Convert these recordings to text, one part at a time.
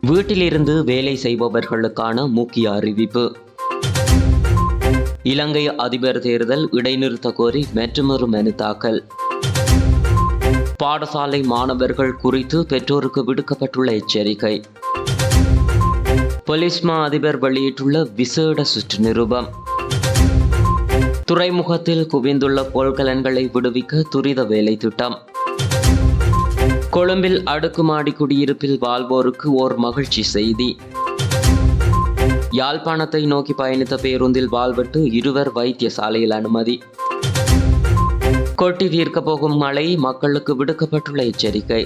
வீட்டிலிருந்து வேலை செய்பவர்களுக்கான முக்கிய அறிவிப்பு. இலங்கை அதிபர் தேர்தல் இடைநிறுத்த கோரி மற்றொரு மனு தாக்கல். பாடசாலை மாணவர்கள் குறித்து பெற்றோருக்கு விடுக்கப்பட்டுள்ள எச்சரிக்கை. போலீஸ் மா அதிபர் வெளியிட்டுள்ள விசேட சுற்று நிருபம். துறைமுகத்தில் குவிந்துள்ள கொள்கலன்களை விடுவிக்க துரித வேலை திட்டம். கொழும்பில் அடுக்குமாடி குடியிருப்பில் வாழ்வோருக்கு ஓர் மகிழ்ச்சி செய்தி. யாழ்ப்பாணத்தை நோக்கி பயணித்த பேருந்தில் வாழ்விட்டு இருவர் வைத்தியசாலையில் அனுமதி. கொட்டி தீர்க்க போகும் மழை, மக்களுக்கு விடுக்கப்பட்டுள்ள எச்சரிக்கை.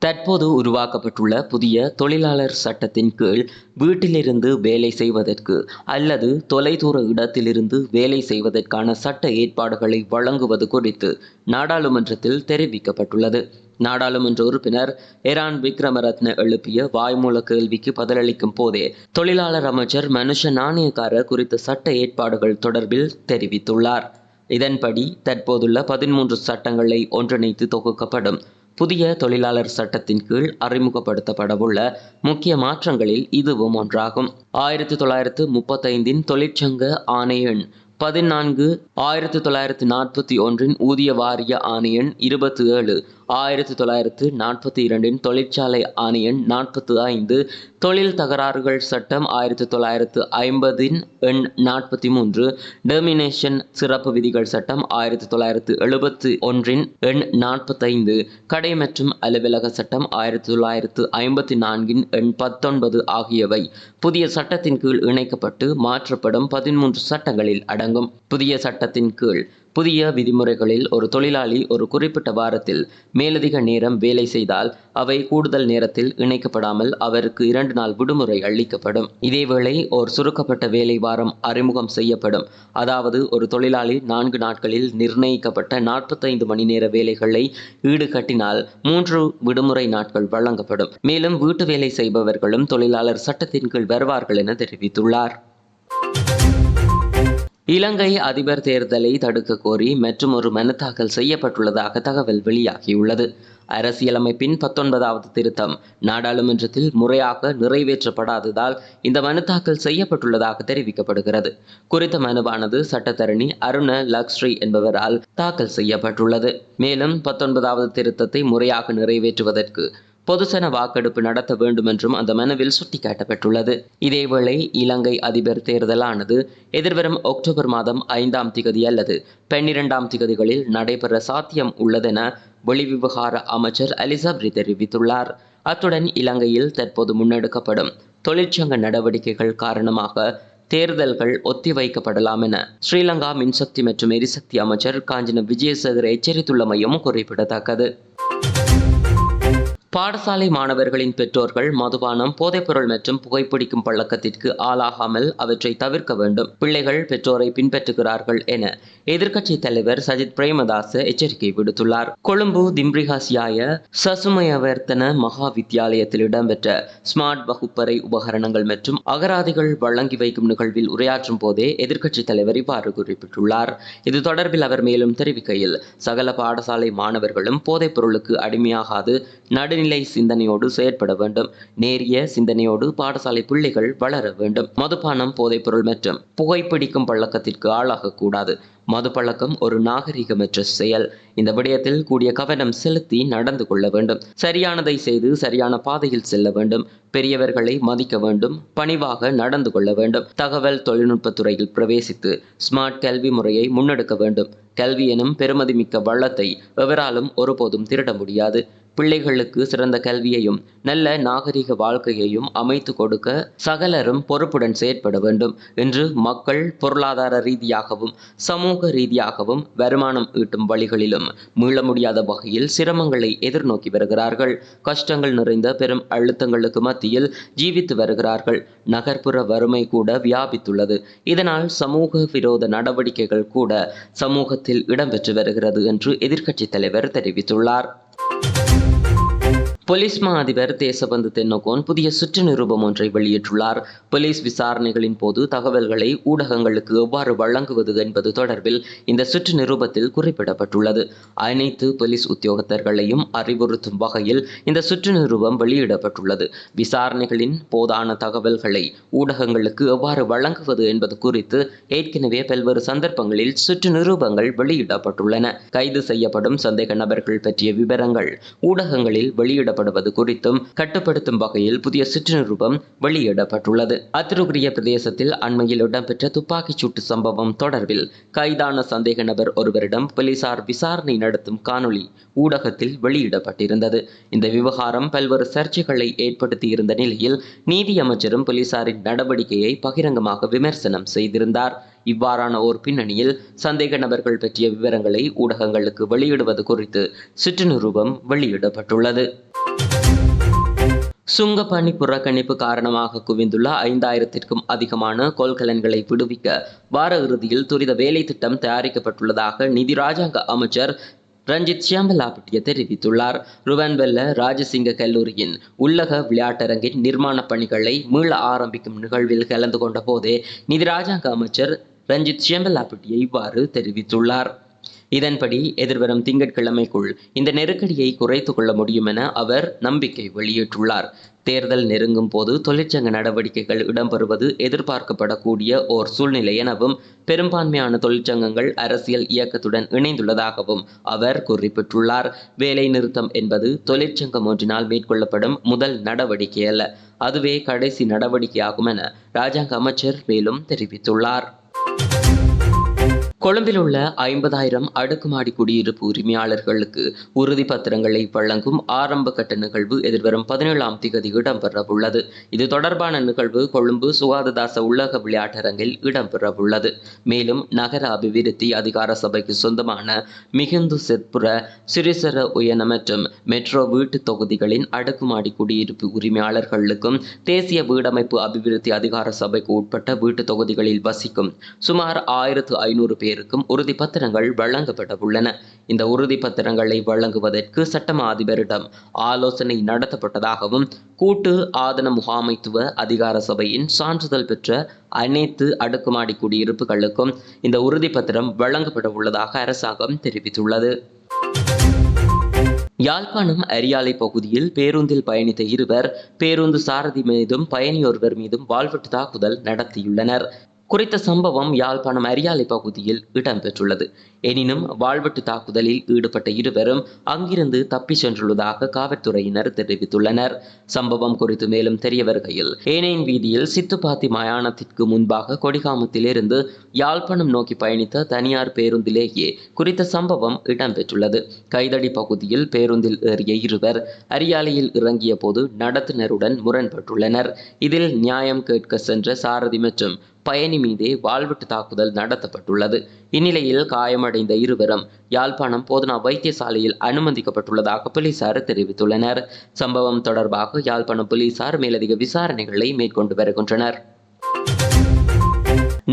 தற்போது உருவாக்கப்பட்டுள்ள புதிய தொழிலாளர் சட்டத்தின் கீழ் வீட்டிலிருந்து வேலை செய்வதற்கு அல்லது தொலைதூர இடத்திலிருந்து வேலை செய்வதற்கான சட்ட ஏற்பாடுகளை வழங்குவது குறித்து நாடாளுமன்றத்தில் தெரிவிக்கப்பட்டுள்ளது. நாடாளுமன்ற உறுப்பினர் எரான் விக்ரமரத்ன எழுப்பிய வாய்மூல கேள்விக்கு பதிலளிக்கும் போதே தொழிலாளர் அமைச்சர் மனுஷ நாணயக்கார குறித்த சட்ட ஏற்பாடுகள் தொடர்பில் தெரிவித்துள்ளார். இதன்படி தற்போதுள்ள 13 சட்டங்களை ஒன்றிணைத்து தொகுக்கப்படும் புதிய தொழிலாளர் சட்டத்தின் கீழ் அறிமுகப்படுத்தப்படவுள்ள முக்கிய மாற்றங்களில் இதுவும் ஒன்றாகும். 1935 தொழிற்சங்க ஆணைய எண் 14, 1941 ஊதிய வாரிய ஆணைய எண் 27, 1942 தொழிற்சாலை ஆணைய எண் 45, தொழில் தகராறுகள் சட்டம் 1950 எண் 43, டெர்மினேஷன் சிறப்பு விதிகள் சட்டம் 1971 எண் 45, கடை மற்றும் அலுவலக சட்டம் 1954 எண் 19 ஆகியவை புதிய சட்டத்தின் கீழ் இணைக்கப்பட்டு மாற்றப்படும் 13 சட்டங்களில் அடங்கும். புதிய சட்டத்தின் கீழ் புதிய விதிமுறைகளில் ஒரு தொழிலாளி ஒரு குறிப்பிட்ட வாரத்தில் மேலதிக நேரம் வேலை செய்தால் அவை கூடுதல் நேரத்தில் இணைக்கப்படாமல் அவருக்கு 2 நாள் விடுமுறை அளிக்கப்படும். இதேவேளை ஒரு சுருக்கப்பட்ட வேலை வாரம் அறிமுகம் செய்யப்படும். அதாவது ஒரு தொழிலாளி 4 நாட்களில் நிர்ணயிக்கப்பட்ட 45 மணி நேர வேலைகளை ஈடுகட்டினால் 3 விடுமுறை நாட்கள் வழங்கப்படும். மேலும் வீட்டு வேலை செய்பவர்களும் தொழிலாளர் சட்டத்தின் கீழ் வருவார்கள் என தெரிவித்துள்ளார். இலங்கை அதிபர் தேர்தலை தடுக்க கோரி மற்றொரு மனு தாக்கல் செய்யப்பட்டுள்ளதாக தகவல் வெளியாகியுள்ளது. அரசியலமைப்பின் 19வது திருத்தம் நாடாளுமன்றத்தில் முறையாக நிறைவேற்றப்படாததால் இந்த மனு தாக்கல் செய்யப்பட்டுள்ளதாக தெரிவிக்கப்படுகிறது. குறித்த மனுவானது சட்டத்தரணி அருண லக்ஸ்ரீ என்பவரால் தாக்கல் செய்யப்பட்டுள்ளது. மேலும் 19வது திருத்தத்தை முறையாக நிறைவேற்றுவதற்கு பொதுசன வாக்கெடுப்பு நடத்த வேண்டும் என்றும் அந்த மனுவில் சுட்டிக்காட்டப்பட்டுள்ளது. இதேவேளை இலங்கை அதிபர் தேர்தலானது எதிர்வரும் அக்டோபர் மாதம் 5ஆம் திகதி அல்லது 12ஆம் திகதிகளில் நடைபெற சாத்தியம் உள்ளதென வெளிவிவகார அமைச்சர் அலி சப்ரி தெரிவித்துள்ளார். அத்துடன் இலங்கையில் தற்போது முன்னெடுக்கப்படும் தொழிற்சங்க நடவடிக்கைகள் காரணமாக தேர்தல்கள் ஒத்திவைக்கப்படலாம் என ஸ்ரீலங்கா மின்சக்தி மற்றும் எரிசக்தி அமைச்சர் காஞ்சன விஜயசேகர எச்சரித்துள்ளமையும் குறிப்பிடத்தக்கது. பாடசாலை மாணவர்களின் பெற்றோர்கள் மதுபானம், போதைப்பொருள் மற்றும் புகைப்பிடிக்கும் பழக்கத்திற்கு ஆளாகாமல் அவற்றை தவிர்க்க வேண்டும். பிள்ளைகள் பெற்றோரை பின்பற்றுகிறார்கள் என எதிர்க்கட்சி தலைவர் சஜித் பிரேமதாச எச்சரிக்கை விடுத்துள்ளார். கொழும்பு திம்ரிஹாசியாய சசுமயவர்த்தன மகா வித்தியாலயத்தில் இடம்பெற்ற ஸ்மார்ட் வகுப்பறை உபகரணங்கள் மற்றும் அகராதிகள் வழங்கி வைக்கும் நிகழ்வில் உரையாற்றும் போதே எதிர்க்கட்சி தலைவர் இவ்வாறு குறிப்பிட்டுள்ளார். இது தொடர்பில் அவர் மேலும் தெரிவிக்கையில், சகல பாடசாலை மாணவர்களும் போதைப் பொருளுக்கு அடிமையாகாது நடுநிலை சிந்தனையோடு செயற்பட வேண்டும். நேரிய சிந்தனையோடு பாடசாலை பிள்ளைகள் வளர வேண்டும். மதுபானம், போதைப்பொருள் மற்றும் புகைப்பிடிக்கும் பழக்கத்திற்கு ஆளாகக்கூடாது. மது பழக்கம் ஒரு நாகரிகமற்ற செயல். இந்த விடயத்தில் கூடிய கவனம் செலுத்தி நடந்து கொள்ள வேண்டும். சரியானதை செய்து சரியான பாதையில் செல்ல வேண்டும். பெரியவர்களை மதிக்க வேண்டும். பணிவாக நடந்து கொள்ள வேண்டும். தகவல் தொழில்நுட்பத் துறையில் பிரவேசித்து ஸ்மார்ட் கல்வி முறையை முன்னெடுக்க வேண்டும். கல்வி எனும் பெருமதிமிக்க வள்ளத்தை எவராலும் ஒருபோதும் திருட முடியாது. பிள்ளைகளுக்கு சிறந்த கல்வியையும் நல்ல நாகரிக வாழ்க்கையையும் அமைத்து கொடுக்க சகலரும் பொறுப்புடன் செயற்பட வேண்டும் என்று மக்கள் பொருளாதார ரீதியாகவும் சமூக ரீதியாகவும் வருமானம் ஈட்டும் வழிகளிலும் மீள முடியாத வகையில் சிரமங்களை எதிர்நோக்கி வருகிறார்கள். கஷ்டங்கள் நிறைந்த பெரும் அழுத்தங்களுக்கு மத்தியில் ஜீவித்து வருகிறார்கள். நகர்ப்புற வறுமை கூட வியாபித்துள்ளது. இதனால் சமூக விரோத நடவடிக்கைகள் கூட சமூகத்தில் இடம்பெற்று வருகிறது என்று எதிர்க்கட்சி தலைவர் தெரிவித்துள்ளார். போலீஸ் மா அதிபர் தேசபந்து தென்னகோன் புதிய சுற்று நிருபம் ஒன்றை வெளியிட்டுள்ளார். போலீஸ் விசாரணைகளின் போது தகவல்களை ஊடகங்களுக்கு எவ்வாறு வழங்குவது என்பது தொடர்பில் இந்த சுற்று நிருபத்தில் குறிப்பிடப்பட்டுள்ளது. அனைத்து போலீஸ் உத்தியோகத்தர்களையும் அறிவுறுத்தும் வகையில் இந்த சுற்று நிருபம் வெளியிடப்பட்டுள்ளது. விசாரணைகளின் போதான தகவல்களை ஊடகங்களுக்கு எவ்வாறு வழங்குவது என்பது குறித்து ஏற்கனவே பல்வேறு சந்தர்ப்பங்களில் சுற்று நிருபங்கள் வெளியிடப்பட்டுள்ளன. கைது செய்யப்படும் சந்தேக நபர்கள் பற்றிய விவரங்கள் ஊடகங்களில் வெளியிடப்படுவது குறித்தும் கட்டுப்படுத்தும் வகையில் புதிய சுற்று நிருபம் வெளியிடப்பட்டுள்ளது. அத்துருகிரிய பிரதேசத்தில் அண்மையில் இடம்பெற்ற துப்பாக்கிச் சூட்டு சம்பவம் தொடர்பில் கைதான சந்தேக நபர் ஒருவரிடம் போலீசார் விசாரணை நடத்தும் காணொளி ஊடகத்தில் வெளியிடப்பட்டிருந்தது. இந்த விவகாரம் பல்வேறு சர்ச்சைகளை ஏற்படுத்தியிருந்த நிலையில் நீதியமைச்சரும் போலீசாரின் நடவடிக்கையை பகிரங்கமாக விமர்சனம் செய்திருந்தார். இவ்வாறான ஓர் பின்னணியில் சந்தேக நபர்கள் பற்றிய விவரங்களை ஊடகங்களுக்கு வெளியிடுவது குறித்து சுற்று நிருபம் வெளியிடப்பட்டுள்ளது. சுங்கப்பணி புறக்கணிப்பு காரணமாக குவிந்துள்ள 5000த்திற்கும் அதிகமான கொள்கலன்களை விடுவிக்க வார இறுதியில் துரித வேலை திட்டம் தயாரிக்கப்பட்டுள்ளதாக நிதி ராஜாங்க அமைச்சர் ரஞ்சித் சியாம்பலாபட்டிய தெரிவித்துள்ளார். ருவன்வெல்ல ராஜசிங்க கல்லூரியின் உள்ளக விளையாட்டரங்கின் நிர்மாண பணிகளை மீள ஆரம்பிக்கும் நிகழ்வில் கலந்து கொண்ட போதே நிதி ராஜாங்க அமைச்சர் ரஞ்சித் சியாம்பலாபட்டிய இவ்வாறு தெரிவித்துள்ளார். இதன்படி எதிர்வரும் திங்கட்கிழமைக்குள் இந்த நெருக்கடியை குறைத்துக் கொள்ள முடியும் என அவர் நம்பிக்கை வெளியிட்டுள்ளார். தேர்தல் நெருங்கும் போது தொழிற்சங்க நடவடிக்கைகள் இடம்பெறுவது எதிர்பார்க்கப்படக்கூடிய ஓர் சூழ்நிலை எனவும் பெரும்பான்மையான தொழிற்சங்கங்கள் அரசியல் இயக்கத்துடன் இணைந்துள்ளதாகவும் அவர் குறிப்பிட்டுள்ளார். வேலை நிறுத்தம் என்பது தொழிற்சங்கம் ஒன்றினால் மேற்கொள்ளப்படும் முதல் நடவடிக்கை அல்ல, அதுவே கடைசி நடவடிக்கையாகும் என ராஜாங்க அமைச்சர் மேலும் தெரிவித்துள்ளார். கொழும்பில் உள்ள 50,000 அடுக்குமாடி குடியிருப்பு உரிமையாளர்களுக்கு உறுதிப்பத்திரங்களை வழங்கும் ஆரம்ப கட்ட நிகழ்வு எதிர்வரும் 17ஆம் திகதி இடம்பெறவுள்ளது. இது தொடர்பான நிகழ்வு கொழும்பு சுகாததாச உள்ளக விளையாட்டரங்கில் இடம்பெறவுள்ளது. மேலும் நகர அபிவிருத்தி அதிகார சபைக்கு சொந்தமான மிகுந்து செத்புர, சிறிசர உயன மற்றும் மெட்ரோ வீட்டு தொகுதிகளின் அடுக்குமாடி குடியிருப்பு உரிமையாளர்களுக்கும் தேசிய வீடமைப்பு அபிவிருத்தி அதிகார சபைக்கு உட்பட்ட வீட்டு தொகுதிகளில் வசிக்கும் சுமார் 1500 பேருக்கும் உறுதிப்பத்திரங்கள் வழங்கப்பட உள்ளன. இந்த உறுதிப்பத்திரங்களை வழங்குவதற்கு சட்டமா அதிபரிடம் ஆலோசனை நடத்தப்பட்டதாகவும் கூட்டு ஆதன முகாமைத்துவ அதிகார சபையின் சான்றிதழ் பெற்ற அனைத்து அடுக்குமாடி குடியிருப்புகளுக்கும் இந்த உறுதிப்பத்திரம் வழங்கப்பட உள்ளதாக அரசாங்கம் தெரிவித்துள்ளது. யாழ்ப்பாணம் அரியாலை பகுதியில் பேருந்தில் பயணித்த இருவர் பேருந்து சாரதி மீதும் பயணியொருவர் மீதும் வாள்வெட்டு தாக்குதல் நடத்தியுள்ளனர். குறித்த சம்பவம் யாழ்ப்பாணம் அரியாலை பகுதியில் இடம்பெற்றுள்ளது. எனினும் வாள்வெட்டு தாக்குதலில் ஈடுபட்ட இருவரும் அங்கிருந்து தப்பி சென்றுள்ளதாக காவல்துறையினர் தெரிவித்துள்ளனர். சம்பவம் குறித்து மேலும் தெரிய வருகையில் ஏனையின் வீதியில் சித்துப்பாத்தி மயானத்திற்கு முன்பாக கொடிகாமத்திலிருந்து யாழ்ப்பாணம் நோக்கி பயணித்த தனியார் பேருந்திலேயே குறித்த சம்பவம் இடம்பெற்றுள்ளது. கைதடி பகுதியில் பேருந்தில் ஏறிய இருவர் அரியாலையில் இறங்கிய போது நடத்துனருடன் முரண்பட்டுள்ளனர். இதில் நியாயம் கேட்க சென்ற சாரதி மற்றும் பயணி மீதே வாள்வெட்டு தாக்குதல் நடத்தப்பட்டுள்ளது. இந்நிலையில் காயமடைந்த இருவரும் யாழ்ப்பாணம் போதனா வைத்தியசாலையில் அனுமதிக்கப்பட்டுள்ளதாக போலீசார் தெரிவித்துள்ளனர். சம்பவம் தொடர்பாக யாழ்ப்பாணம் போலீசார் மேலதிக விசாரணைகளை மேற்கொண்டு வருகின்றனர்.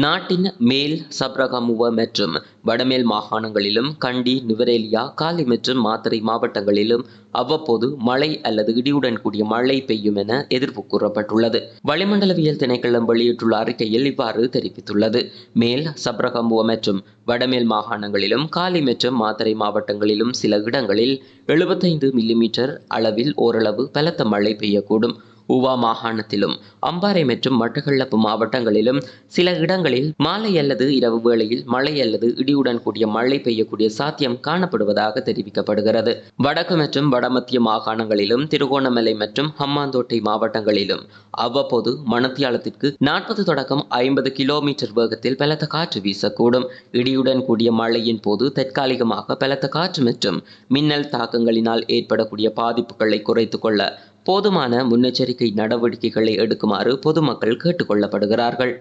நாட்டின் மேல் சப்ரகமுவ மற்றும் வடமேல் மாகாணங்களிலும் கண்டி, நுவரெலியா, காலி மற்றும் மாத்தறை மாவட்டங்களிலும் அவ்வப்போது மழை அல்லது இடியுடன் கூடிய மழை பெய்யும் என எதிர்ப்பு கூறப்பட்டுள்ளது. வளிமண்டலவியல் திணைக்களம் வெளியிட்டுள்ள அறிக்கையில் இவ்வாறு தெரிவித்துள்ளது. மேல் சப்ரகமுவ மற்றும் வடமேல் மாகாணங்களிலும் காலி மற்றும் மாத்தறை மாவட்டங்களிலும் சில இடங்களில் 75 மில்லிமீட்டர் அளவில் ஓரளவு பலத்த மழை பெய்யக்கூடும். ஊவா மாகாணத்திலும் அம்பாறை மற்றும் மட்டக்களப்பு மாவட்டங்களிலும் சில இடங்களில் மாலை அல்லது இரவு வேளையில் மழை அல்லது இடியுடன் கூடிய மழை பெய்யக்கூடிய சாத்தியம் காணப்படுவதாக தெரிவிக்கப்படுகிறது. வடக்கு மற்றும் வடமத்திய மாகாணங்களிலும் திருகோணமலை மற்றும் ஹம்மாந்தோட்டை மாவட்டங்களிலும் அவ்வப்போது மணத்தியாலத்திற்கு 40 தொடக்கம் 50 கிலோமீட்டர் வேகத்தில் பலத்த காற்று வீசக்கூடும். இடியுடன் கூடிய மழையின் போது தற்காலிகமாக பலத்த காற்று மற்றும் மின்னல் தாக்கங்களினால் ஏற்படக்கூடிய பாதிப்புகளை குறைத்துக் கொள்ள போதுமான முன்னெச்சரிக்கை நடவடிக்கைகளை எடுக்குமாறு பொதுமக்கள் கேட்டுக்கொள்ளப்படுகிறார்கள்.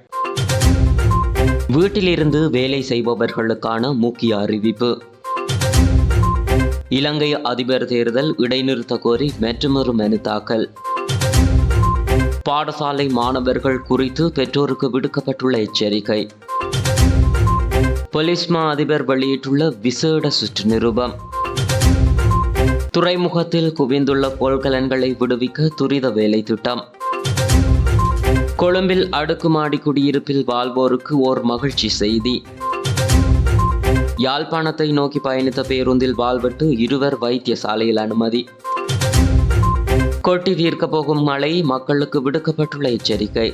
வீட்டிலிருந்து வேலை செய்பவர்களுக்கான முக்கிய அறிவிப்பு. இலங்கை அதிபர் தேர்தல் இடைநிறுத்த கோரி மற்றொரு மனு தாக்கல். பாடசாலை மாணவர்கள் குறித்து பெற்றோருக்கு விடுக்கப்பட்டுள்ள எச்சரிக்கை. போலீஸ் மா அதிபர் வெளியிட்டுள்ள விசேட சுற்று நிருபம். துறைமுகத்தில் குவிந்துள்ள கொள்கலன்களை விடுவிக்க துரித வேலை திட்டம். கொழும்பில் அடுக்குமாடி குடியிருப்பில் வாழ்வோருக்கு ஓர் மகிழ்ச்சி செய்தி. யாழ்ப்பாணத்தை நோக்கி பயணித்த பேருந்தில் வாழ்விட்டு 2 வைத்தியசாலையில் அனுமதி. கொட்டி தீர்க்கப் போகும் மழை, மக்களுக்கு விடுக்கப்பட்டுள்ள எச்சரிக்கை.